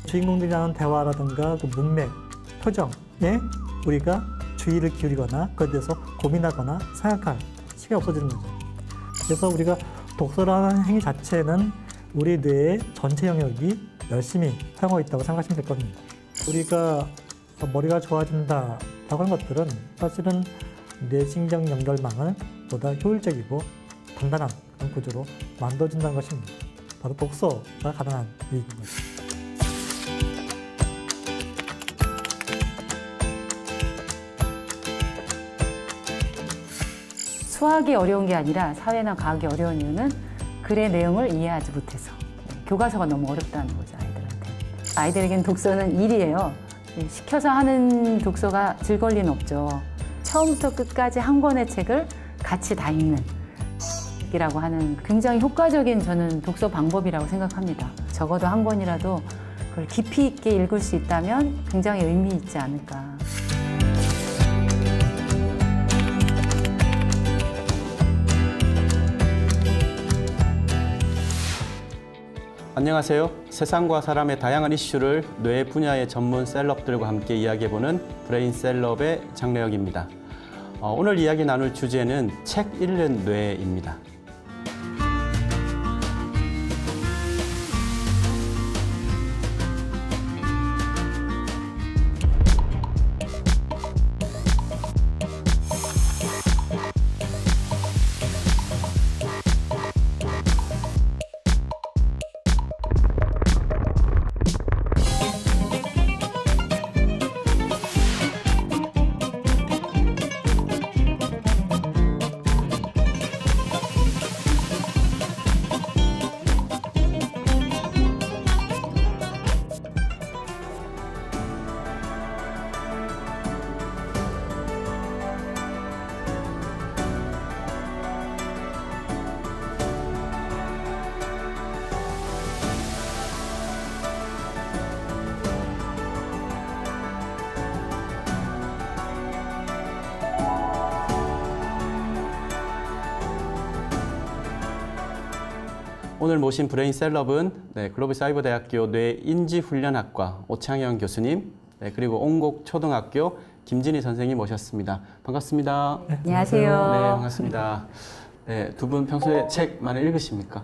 주인공들이랑 하는 대화라든가 그 문맥, 표정에 우리가 주의를 기울이거나 그에 대해서 고민하거나 생각할 시간이 없어지는 거죠. 그래서 우리가 독서라는 행위 자체는 우리 뇌의 전체 영역이 열심히 사용하고 있다고 생각하시면 될 겁니다. 우리가 머리가 좋아진다라고 하는 것들은 사실은 뇌신경 연결망을 보다 효율적이고 단단한 그런 구조로 만들어준다는 것입니다. 바로 독서가 가능한 얘기인 거죠. 수학이 어려운 게 아니라 사회나 과학이 어려운 이유는 글의 내용을 이해하지 못해서 교과서가 너무 어렵다는 거죠, 아이들한테. 아이들에겐 독서는 일이에요. 시켜서 하는 독서가 즐거울 리는 없죠. 처음부터 끝까지 한 권의 책을 같이 다 읽는 이라고 하는 굉장히 효과적인 저는 독서 방법이라고 생각합니다. 적어도 한 권이라도 그걸 깊이 있게 읽을 수 있다면 굉장히 의미 있지 않을까. 안녕하세요. 세상과 사람의 다양한 이슈를 뇌 분야의 전문 셀럽들과 함께 이야기해보는 브레인 셀럽의 장래혁입니다. 오늘 이야기 나눌 주제는 책 읽는 뇌입니다. 오늘 모신 브레인 셀럽은 글로벌 사이버대학교 뇌인지훈련학과 오창영 교수님, 그리고 옹곡초등학교 김진희 선생님 모셨습니다. 반갑습니다. 네, 안녕하세요. 네, 반갑습니다. 네, 두 분 평소에 책 많이 읽으십니까?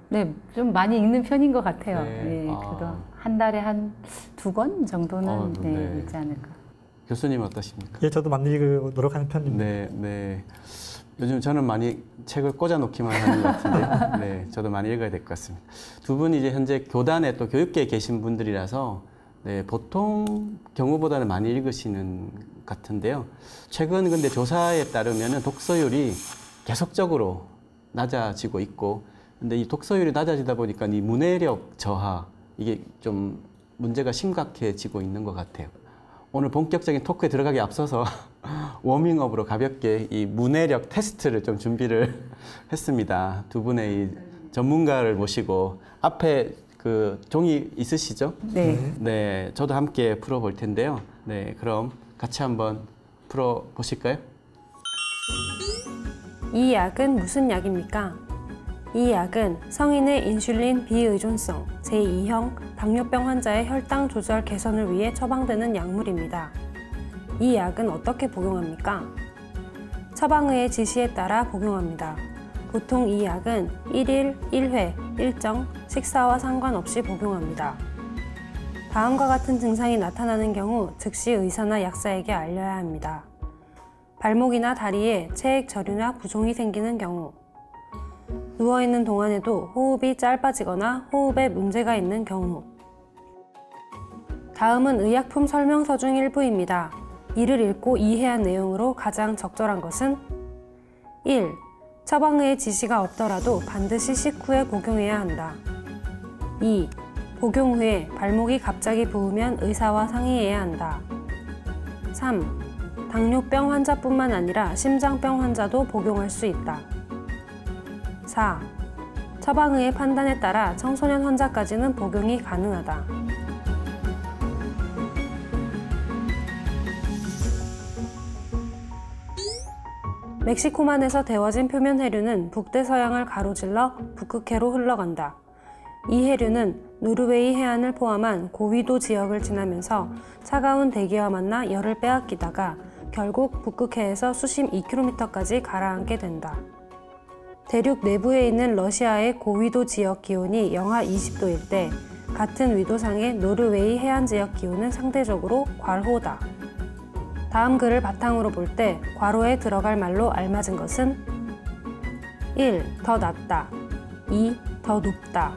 네, 좀 많이 읽는 편인 것 같아요. 네. 네, 그래도 한 달에 한 2권 정도는 네. 읽지 않을까. 교수님 어떠십니까? 예, 저도 많이 읽으려고 노력하는 편입니다. 네. 요즘 저는 많이 책을 꽂아 놓기만 하는 것 같은데, 네, 저도 많이 읽어야 될 것 같습니다. 두 분이 이제 현재 교단에 또 교육계에 계신 분들이라서, 네, 보통 경우보다는 많이 읽으시는 것 같은데요. 최근 근데 조사에 따르면 독서율이 계속적으로 낮아지고 있고, 근데 이 독서율이 낮아지다 보니까 이 문해력 저하, 이게 좀 문제가 심각해지고 있는 것 같아요. 오늘 본격적인 토크에 들어가기 앞서서 워밍업으로 가볍게 이 문해력 테스트를 좀 준비를 했습니다. 두 분의 이 전문가를 모시고 앞에 그 종이 있으시죠? 네. 네, 저도 함께 풀어볼 텐데요. 네, 그럼 같이 한번 풀어보실까요? 이 약은 무슨 약입니까? 이 약은 성인의 인슐린 비의존성 제2형 당뇨병 환자의 혈당 조절 개선을 위해 처방되는 약물입니다. 이 약은 어떻게 복용합니까? 처방의의 지시에 따라 복용합니다. 보통 이 약은 1일 1회 일정 식사와 상관없이 복용합니다. 다음과 같은 증상이 나타나는 경우 즉시 의사나 약사에게 알려야 합니다. 발목이나 다리에 체액 저류나 부종이 생기는 경우, 누워있는 동안에도 호흡이 짧아지거나 호흡에 문제가 있는 경우. 다음은 의약품 설명서 중 일부입니다. 이를 읽고 이해한 내용으로 가장 적절한 것은 1. 처방의의 지시가 없더라도 반드시 식후에 복용해야 한다. 2. 복용 후에 발목이 갑자기 부으면 의사와 상의해야 한다. 3. 당뇨병 환자뿐만 아니라 심장병 환자도 복용할 수 있다. 4. 처방의의 판단에 따라 청소년 환자까지는 복용이 가능하다. 멕시코만에서 데워진 표면 해류는 북대서양을 가로질러 북극해로 흘러간다. 이 해류는 노르웨이 해안을 포함한 고위도 지역을 지나면서 차가운 대기와 만나 열을 빼앗기다가 결국 북극해에서 수심 2km까지 가라앉게 된다. 대륙 내부에 있는 러시아의 고위도 지역 기온이 영하 20도일 때 같은 위도상의 노르웨이 해안 지역 기온은 상대적으로 괄호다. 다음 글을 바탕으로 볼 때 괄호에 들어갈 말로 알맞은 것은 1. 더 낮다 2. 더 높다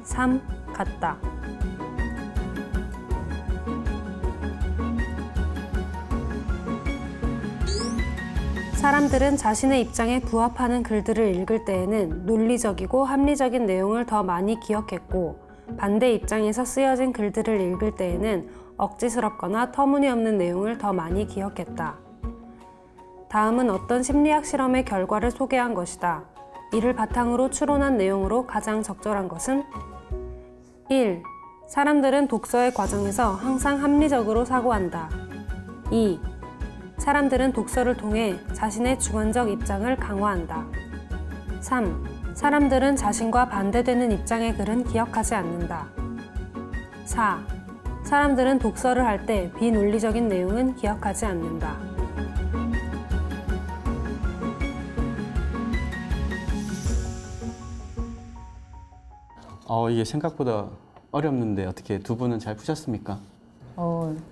3. 같다. 사람들은 자신의 입장에 부합하는 글들을 읽을 때에는 논리적이고 합리적인 내용을 더 많이 기억했고 반대 입장에서 쓰여진 글들을 읽을 때에는 억지스럽거나 터무니없는 내용을 더 많이 기억했다. 다음은 어떤 심리학 실험의 결과를 소개한 것이다. 이를 바탕으로 추론한 내용으로 가장 적절한 것은 1. 사람들은 독서의 과정에서 항상 합리적으로 사고한다. 2. 사람들은 독서를 통해 자신의 주관적 입장을 강화한다. 3. 사람들은 자신과 반대되는 입장의 글은 기억하지 않는다. 4. 사람들은 독서를 할 때 비논리적인 내용은 기억하지 않는다. 이게 생각보다 어렵는데 어떻게 두 분은 잘 푸셨습니까?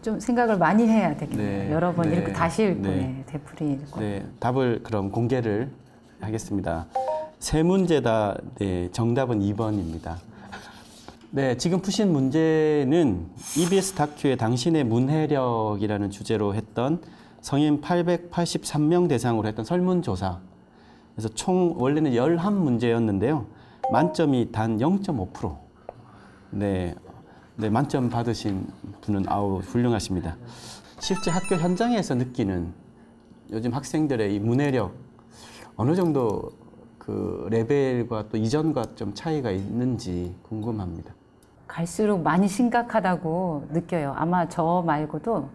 좀 생각을 많이 해야 되겠네요. 네, 여러 번 네, 읽고 다시 읽고 네. 되풀이 읽고. 네, 답을 그럼 공개를 하겠습니다. 세 문제 다 정답은 2번입니다. 네, 지금 푸신 문제는 EBS 다큐의 당신의 문해력이라는 주제로 했던 성인 883명 대상으로 했던 설문조사. 그래서 총 원래는 11문제였는데요. 만점이 단 0.5%. 네, 만점 받으신 분은 훌륭하십니다. 실제 학교 현장에서 느끼는 요즘 학생들의 이 문해력 어느 정도 그 레벨과 또 이전과 좀 차이가 있는지 궁금합니다. 갈수록 많이 심각하다고 느껴요. 아마 저 말고도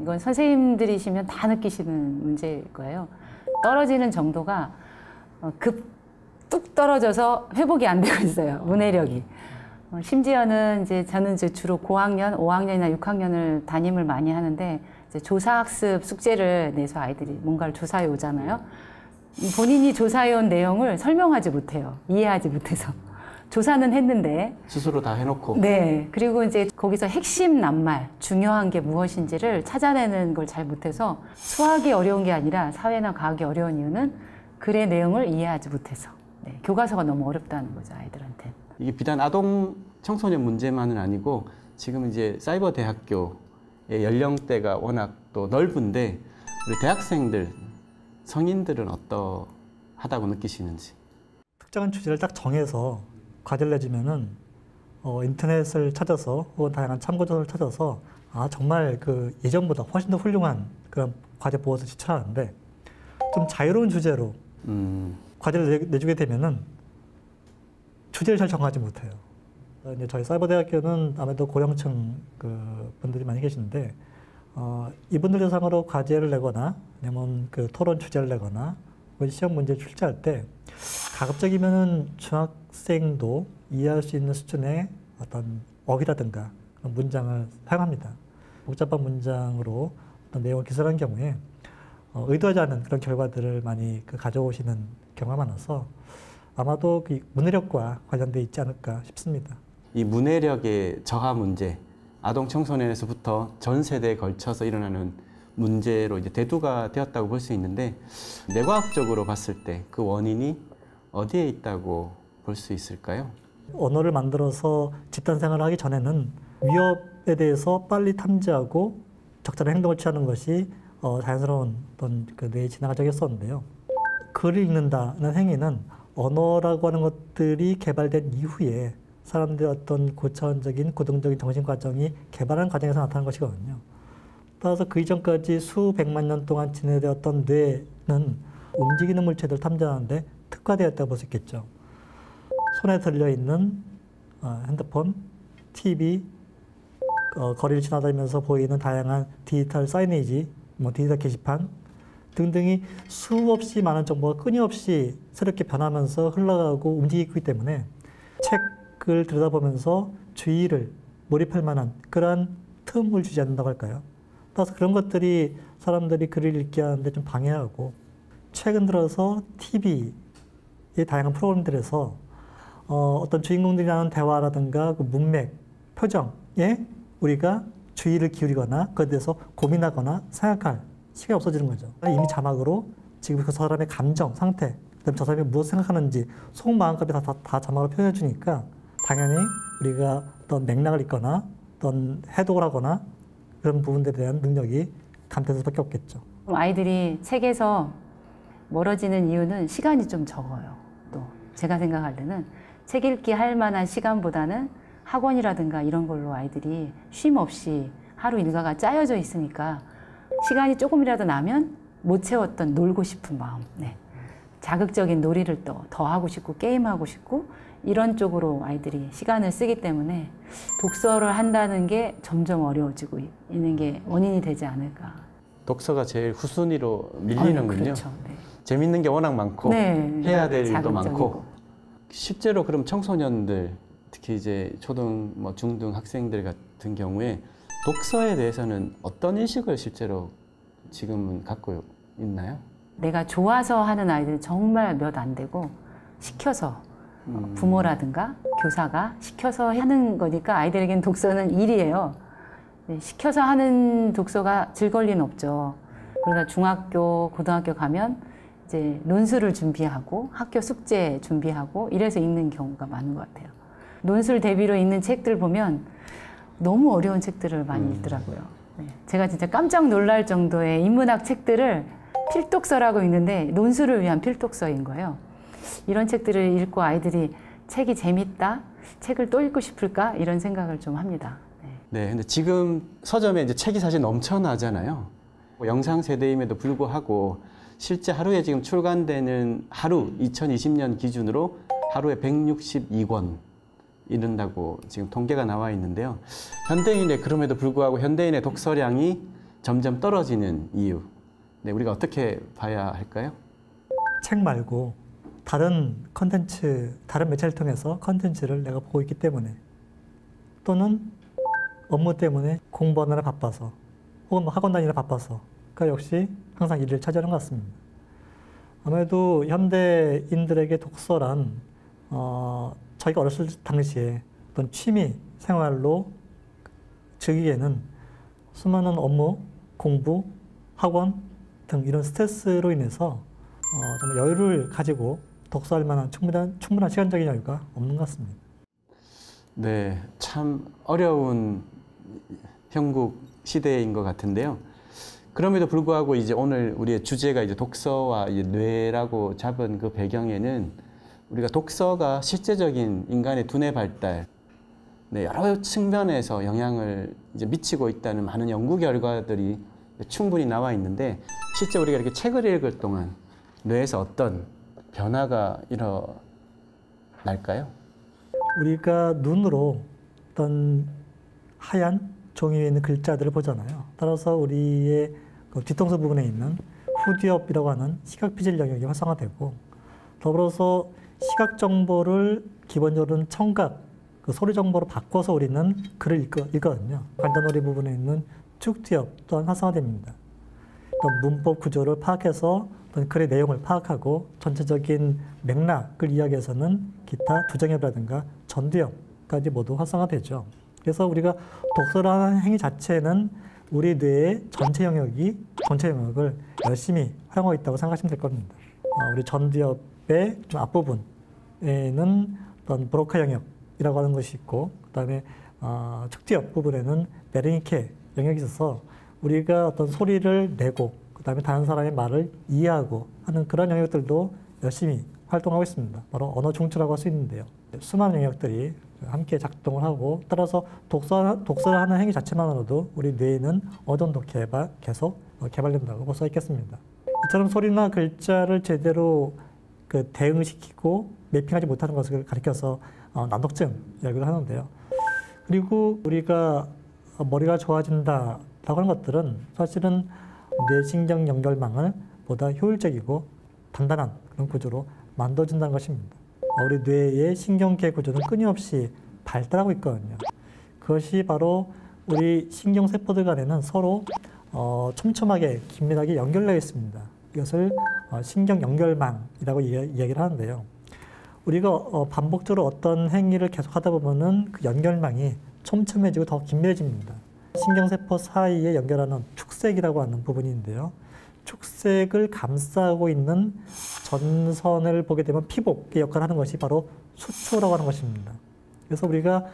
이건 선생님들이시면 다 느끼시는 문제일 거예요. 떨어지는 정도가 뚝 떨어져서 회복이 안 되고 있어요. 문해력이. 심지어는 저는 이제 주로 고학년, 5학년이나 6학년을 담임을 많이 하는데 이제 조사학습 숙제를 내서 아이들이 뭔가를 조사해 오잖아요. 본인이 조사해온 내용을 설명하지 못해요. 이해하지 못해서. 조사는 했는데. 스스로 다 해놓고. 네. 그리고 이제 거기서 핵심 낱말, 중요한 게 무엇인지를 찾아내는 걸 잘 못해서 수학이 어려운 게 아니라 사회나 과학이 어려운 이유는 글의 내용을 이해하지 못해서. 네. 교과서가 너무 어렵다는 거죠, 아이들한테. 이게 비단 아동 청소년 문제만은 아니고 지금 이제 사이버 대학교의 연령대가 워낙 또 넓은데 우리 대학생들, 성인들은 어떠하다고 느끼시는지. 특정한 주제를 딱 정해서 과제를 내주면은 인터넷을 찾아서 혹은 다양한 참고자료를 찾아서 정말 그 예전보다 훨씬 더 훌륭한 그런 과제 보고서 제출하는데 좀 자유로운 주제로 과제를 내주게 되면은 주제를 잘 정하지 못해요. 이제 저희 사이버대학교는 아무래도 고령층 그 분들이 많이 계시는데 이분들 대상으로 과제를 내거나 아니면 그 토론 주제를 내거나 혹은 시험 문제 출제할 때 가급적이면은 중학생도 이해할 수 있는 수준의 어떤 어휘라든가 그런 문장을 사용합니다. 복잡한 문장으로 어떤 내용을 기술한 경우에 의도하지 않은 그런 결과들을 많이 가져오시는 경우가 많아서 아마도 그 문해력과 관련돼 있지 않을까 싶습니다. 이 문해력의 저하 문제, 아동 청소년에서부터 전 세대에 걸쳐서 일어나는 문제로 이제 대두가 되었다고 볼 수 있는데 뇌과학적으로 봤을 때 그 원인이 어디에 있다고 볼 수 있을까요? 언어를 만들어서 집단 생활을 하기 전에는 위협에 대해서 빨리 탐지하고 적절한 행동을 취하는 것이 자연스러운 어떤 그 뇌의 진화가 적였었는데요. 글을 읽는다는 행위는 언어라고 하는 것들이 개발된 이후에 사람들의 어떤 고차원적인 고등적인 정신 과정이 개발하는 과정에서 나타난 것이거든요. 따라서 그 이전까지 수백만 년 동안 진행되었던 뇌는 움직이는 물체들을 탐지하는데 특화되었다고 볼 수 있겠죠. 손에 들려있는 핸드폰, TV, 거리를 지나다니면서 보이는 다양한 디지털 사이니지, 디지털 게시판 등등이 수없이 많은 정보가 끊임없이 새롭게 변하면서 흘러가고 움직이기 때문에 책을 들여다보면서 주의를 몰입할 만한 그러한 틈을 주지 않는다고 할까요? 따라서 그런 것들이 사람들이 글을 읽게 하는데 좀 방해하고, 최근 들어서 TV의 다양한 프로그램들에서 어떤 주인공들이 하는 대화라든가 그 문맥, 표정에 우리가 주의를 기울이거나 그것에 대해서 고민하거나 생각할 시간이 없어지는 거죠. 이미 자막으로 지금 그 사람의 감정, 상태, 그다음에 저 사람이 무엇을 생각하는지 속마음까지 다 자막으로 표현해 주니까 당연히 우리가 어떤 맥락을 읽거나 어떤 해독을 하거나 그런 부분들에 대한 능력이 감퇴할 수밖에 없겠죠. 아이들이 책에서 멀어지는 이유는 시간이 좀 적어요. 또 제가 생각할 때는 책 읽기 할 만한 시간보다는 학원이라든가 이런 걸로 아이들이 쉼 없이 하루 일과가 짜여져 있으니까 시간이 조금이라도 나면 못 채웠던 놀고 싶은 마음, 네. 자극적인 놀이를 또 더 하고 싶고 게임하고 싶고 이런 쪽으로 아이들이 시간을 쓰기 때문에 독서를 한다는 게 점점 어려워지고 있는 게 원인이 되지 않을까. 독서가 제일 후순위로 밀리는군요. 그렇죠. 네. 재밌는 게 워낙 많고 네. 해야 될 일도 자극적이고. 많고. 실제로 그럼 청소년들, 특히 이제 초등, 중등 학생들 같은 경우에 독서에 대해서는 어떤 인식을 실제로 지금은 갖고 있나요? 내가 좋아서 하는 아이들은 정말 몇 안 되고 시켜서 부모라든가 교사가 시켜서 하는 거니까 아이들에겐 독서는 일이에요. 네, 시켜서 하는 독서가 즐거울 리는 없죠. 그러다 중학교, 고등학교 가면 이제 논술을 준비하고 학교 숙제 준비하고 이래서 읽는 경우가 많은 것 같아요. 논술 대비로 읽는 책들 보면 너무 어려운 책들을 많이 읽더라고요. 네, 제가 진짜 깜짝 놀랄 정도의 인문학 책들을 필독서라고 있는데 논술을 위한 필독서인 거예요. 이런 책들을 읽고 아이들이 책이 재밌다, 책을 또 읽고 싶을까 이런 생각을 좀 합니다. 네, 근데 지금 서점에 이제 책이 사실 넘쳐나잖아요. 영상 세대임에도 불구하고 실제 하루에 지금 출간되는 하루 2020년 기준으로 하루에 162권 이른다고 지금 통계가 나와 있는데요. 현대인의 그럼에도 불구하고 현대인의 독서량이 점점 떨어지는 이유, 네, 우리가 어떻게 봐야 할까요? 책 말고 다른 컨텐츠, 다른 매체를 통해서 컨텐츠를 내가 보고 있기 때문에, 또는 업무 때문에 공부하느라 바빠서, 혹은 학원 다니느라 바빠서, 그러니까 역시 항상 일을 차지하는 것 같습니다. 아무래도 현대인들에게 독서란 저희가 어렸을 당시에 어떤 취미 생활로 즐기기에는 수많은 업무, 공부, 학원 등 이런 스트레스로 인해서 정말 여유를 가지고 독서할 만한 충분한 시간적인 여유가 없는 것 같습니다. 네, 참 어려운 형국 시대인 것 같은데요. 그럼에도 불구하고 이제 오늘 우리의 주제가 이제 독서와 이제 뇌라고 잡은 그 배경에는 우리가 독서가 실제적인 인간의 두뇌 발달, 네, 여러 측면에서 영향을 이제 미치고 있다는 많은 연구 결과들이 충분히 나와 있는데, 실제 우리가 이렇게 책을 읽을 동안 뇌에서 어떤 변화가 일어날까요? 우리가 눈으로 어떤 하얀 종이 위에 있는 글자들을 보잖아요. 따라서 우리의 그 뒤통수 부분에 있는 후두엽이라고 하는 시각피질 영역이 활성화되고, 더불어서 시각 정보를 기본적으로는 청각, 그 소리 정보로 바꿔서 우리는 글을 읽거든요. 관자놀이 부분에 있는 축두엽 또한 활성화됩니다. 또 문법 구조를 파악해서 어떤 글의 내용을 파악하고 전체적인 맥락을 이야기해서는 기타 두정엽이라든가 전두엽까지 모두 활성화되죠. 그래서 우리가 독서를 하는 행위 자체는 우리 뇌의 전체 영역을 열심히 활용하고 있다고 생각하시면 될 겁니다. 우리 전두엽의 좀 앞부분에는 어떤 브로카 영역이라고 하는 것이 있고, 그다음에 축두엽 부분에는 베르니케 영역이 있어서 우리가 어떤 소리를 내고 그다음에 다른 사람의 말을 이해하고 하는 그런 영역들도 열심히 활동하고 있습니다. 바로 언어 중추라고 할 수 있는데요. 수많은 영역들이 함께 작동을 하고, 따라서 독서를 하는 행위 자체만으로도 우리 뇌에는 어느 정도 계속 개발된다고 볼 수 있겠습니다. 이처럼 소리나 글자를 제대로 그 대응시키고 매핑하지 못하는 것을 가리켜서 난독증 이야기를 하는데요. 그리고 우리가 머리가 좋아진다라고 하는 것들은 사실은 뇌신경 연결망을 보다 효율적이고 단단한 그런 구조로 만들어준다는 것입니다. 우리 뇌의 신경계 구조는 끊임없이 발달하고 있거든요. 그것이 바로 우리 신경세포들 간에는 서로 촘촘하게 긴밀하게 연결되어 있습니다. 이것을 신경연결망이라고 이야기를 하는데요. 우리가 반복적으로 어떤 행위를 계속하다 보면은 그 연결망이 촘촘해지고 더 긴밀해집니다. 신경세포 사이에 연결하는 축색이라고 하는 부분인데요. 축색을 감싸고 있는 전선을 보게 되면 피복의 역할을 하는 것이 바로 수초라고 하는 것입니다. 그래서 우리가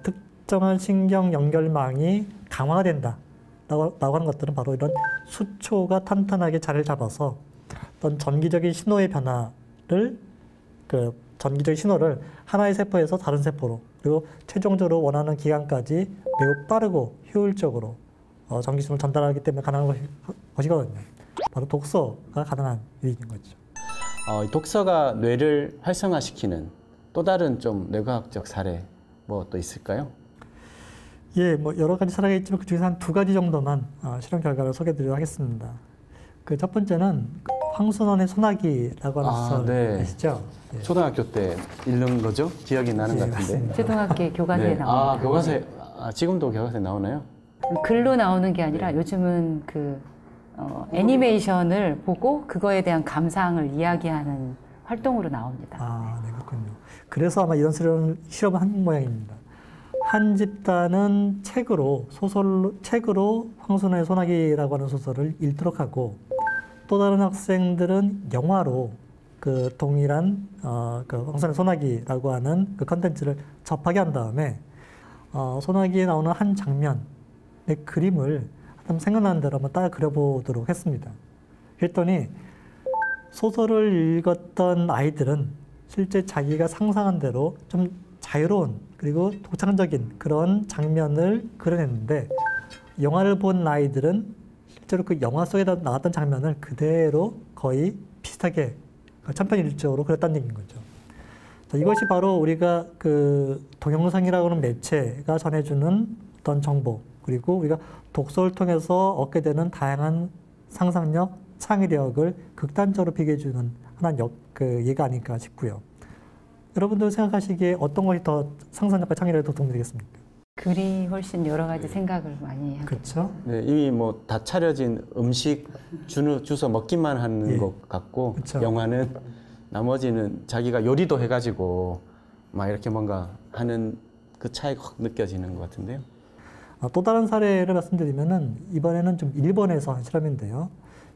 특정한 신경 연결망이 강화가 된다라고 하는 것들은 바로 이런 수초가 탄탄하게 자리를 잡아서 어떤 전기적인 신호의 변화를 전기적 신호를 하나의 세포에서 다른 세포로 그리고 최종적으로 원하는 기관까지 매우 빠르고 효율적으로 전기 신호를 전달하기 때문에 가능한 것이거든요. 바로 독서가 가능한 일인 거죠. 독서가 뇌를 활성화시키는 또 다른 좀 뇌과학적 사례 뭐 또 있을까요? 예, 뭐 여러 가지 사례가 있지만 그 중에서 한 2가지 정도만 실험 결과를 소개드리도록 하겠습니다. 그 첫 번째는 황순원의 소나기라고 하는 소설 네. 아시죠? 예. 초등학교 때 읽는 거죠? 기억이 나는 것 같은데. 맞습니다. 초등학교 교과서에 네. 나오는 교과서에 지금도 교과서에 나오나요? 글로 나오는 게 아니라 요즘은 애니메이션을 보고 그거에 대한 감상을 이야기하는 활동으로 나옵니다. 네, 그렇군요. 그래서 아마 이런 실험을 한 모양입니다. 한 집단은 책으로 황순원의 소나기라고 하는 소설을 읽도록 하고 또 다른 학생들은 영화로 그 동일한 그 황순원의 소나기라고 하는 그 컨텐츠를 접하게 한 다음에 소나기에 나오는 한 장면의 그림을 한번 생각나는 대로 한번 따라 그려보도록 했습니다. 그랬더니 소설을 읽었던 아이들은 실제 자기가 상상한 대로 좀 자유로운 그리고 독창적인 그런 장면을 그려냈는데 영화를 본 아이들은 실제로 그 영화 속에 나왔던 장면을 그대로 거의 비슷하게 천편일률적으로 그렸다는 얘기인 거죠. 이것이 바로 우리가 그 동영상이라고 하는 매체가 전해주는 어떤 정보 그리고 우리가 독서를 통해서 얻게 되는 다양한 상상력, 창의력을 극단적으로 비교해주는 하나의 예가 아닐까 싶고요. 여러분들 생각하시기에 어떤 것이 더 상상력과 창의력에 더 도움이 되겠습니까? 글이 훨씬 여러 가지 생각을 많이 하죠. 그렇죠. 네, 이미 뭐 다 차려진 음식 주서 먹기만 하는 것 같고 그쵸. 영화는 나머지는 자기가 요리도 해가지고 막 이렇게 뭔가 하는 그 차이가 확 느껴지는 것 같은데요. 또 다른 사례를 말씀드리면은 이번에는 좀 일본에서 한 실험인데요.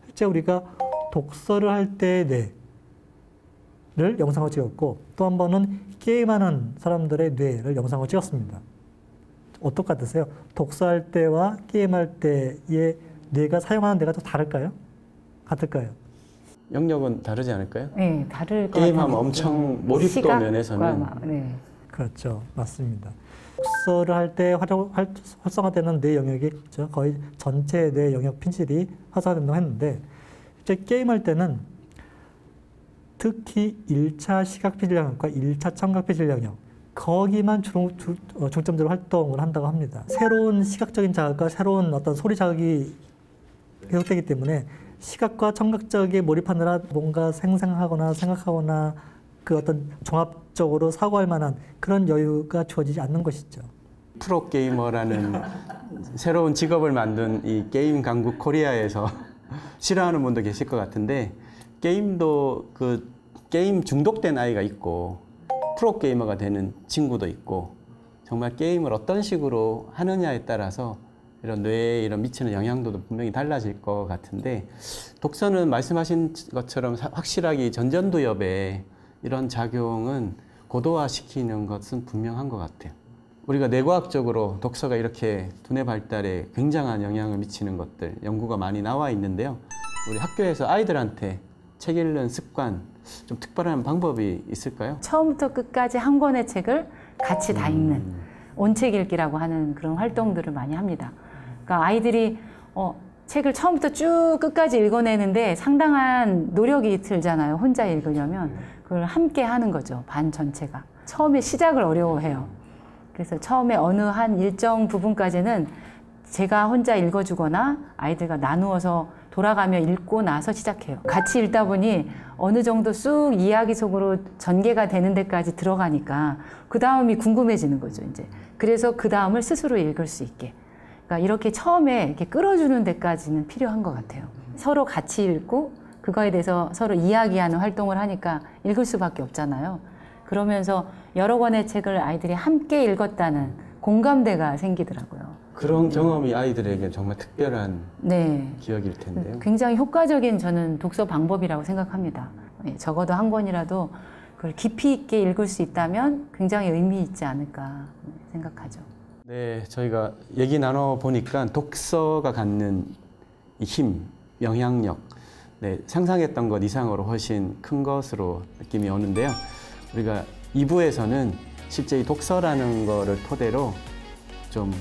실제 우리가 독서를 할 때의 뇌를 영상으로 찍었고 또 한 번은 게임하는 사람들의 뇌를 영상으로 찍었습니다. 어떨 것 같으세요? 독서할 때와 게임할 때의 뇌가 사용하는 뇌가 좀 다를까요? 같을까요? 영역은 다르지 않을까요? 네, 다를 것 게임하면 같아요. 엄청 몰입도 시각과 면에서는 네. 그렇죠. 맞습니다. 독서를 할 때 활성화되는 뇌 영역이 그렇죠? 거의 전체 뇌 영역 pin실이 활성화된다고 했는데 실제 게임할 때는 특히 1차 시각 피질 영역과 1차 청각 피질 영역 거기만 중점적으로 활동을 한다고 합니다. 새로운 시각적인 자극과 새로운 어떤 소리 자극이 계속되기 때문에 시각과 청각적에 몰입하느라 뭔가 생각하거나 그 어떤 종합적으로 사고할 만한 그런 여유가 주어지지 않는 것이죠. 프로게이머라는 새로운 직업을 만든 이 게임 강국 코리아에서 싫어하는 분도 계실 것 같은데 게임도 그 게임 중독된 아이가 있고 프로게이머가 되는 친구도 있고 정말 게임을 어떤 식으로 하느냐에 따라서 이런 뇌에 이런 미치는 영향도도 분명히 달라질 것 같은데 독서는 말씀하신 것처럼 확실하게 전전두엽에 이런 작용은 고도화시키는 것은 분명한 것 같아요. 우리가 뇌과학적으로 독서가 이렇게 두뇌 발달에 굉장한 영향을 미치는 것들 연구가 많이 나와 있는데요. 우리 학교에서 아이들한테 책 읽는 습관 좀 특별한 방법이 있을까요? 처음부터 끝까지 한 권의 책을 같이 다 읽는 온책 읽기라고 하는 그런 활동들을 많이 합니다. 그러니까 아이들이 책을 처음부터 쭉 끝까지 읽어내는데 상당한 노력이 들잖아요. 혼자 읽으려면 그걸 함께 하는 거죠. 반 전체가. 처음에 시작을 어려워해요. 그래서 처음에 어느 한 일정 부분까지는 제가 혼자 읽어주거나 아이들과 나누어서 돌아가며 읽고 나서 시작해요. 같이 읽다 보니 어느 정도 쑥 이야기 속으로 전개가 되는 데까지 들어가니까 그 다음이 궁금해지는 거죠, 이제. 그래서 그 다음을 스스로 읽을 수 있게. 그러니까 이렇게 처음에 이렇게 끌어주는 데까지는 필요한 것 같아요. 서로 같이 읽고 그거에 대해서 서로 이야기하는 활동을 하니까 읽을 수밖에 없잖아요. 그러면서 여러 권의 책을 아이들이 함께 읽었다는 공감대가 생기더라고요. 그런 경험이 아이들에게 정말 특별한 네. 기억일 텐데요. 굉장히 효과적인 저는 독서 방법이라고 생각합니다. 예, 적어도 한 권이라도 그걸 깊이 있게 읽을 수 있다면 굉장히 의미 있지 않을까 생각하죠. 네, 저희가 얘기 나눠보니까 독서가 갖는 이 힘, 영향력, 네, 상상했던 것 이상으로 훨씬 큰 것으로 느낌이 오는데요. 우리가 2부에서는 실제 이 독서라는 거를 토대로 좀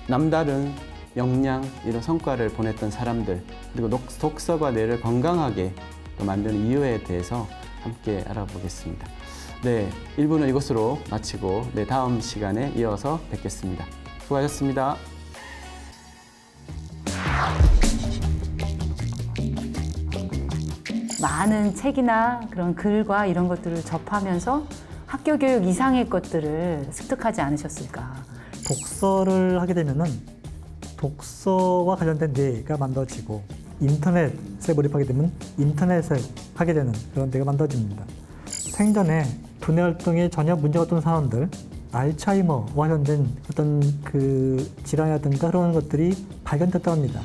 남다른 역량, 이런 성과를 보냈던 사람들, 그리고 독서가 뇌를 건강하게 또 만드는 이유에 대해서 함께 알아보겠습니다. 네, 1부는 이것으로 마치고 다음 시간에 이어서 뵙겠습니다. 수고하셨습니다. 많은 책이나 그런 글과 이런 것들을 접하면서 학교 교육 이상의 것들을 습득하지 않으셨을까. 독서를 하게 되면은 독서와 관련된 뇌가 만들어지고 인터넷에 몰입하게 되면 인터넷을 하게 되는 그런 뇌가 만들어집니다. 생전에 두뇌 활동에 전혀 문제가 없던 사람들, 알츠하이머와 관련된 어떤 그 질환이라든가 그런 것들이 발견됐다고 합니다.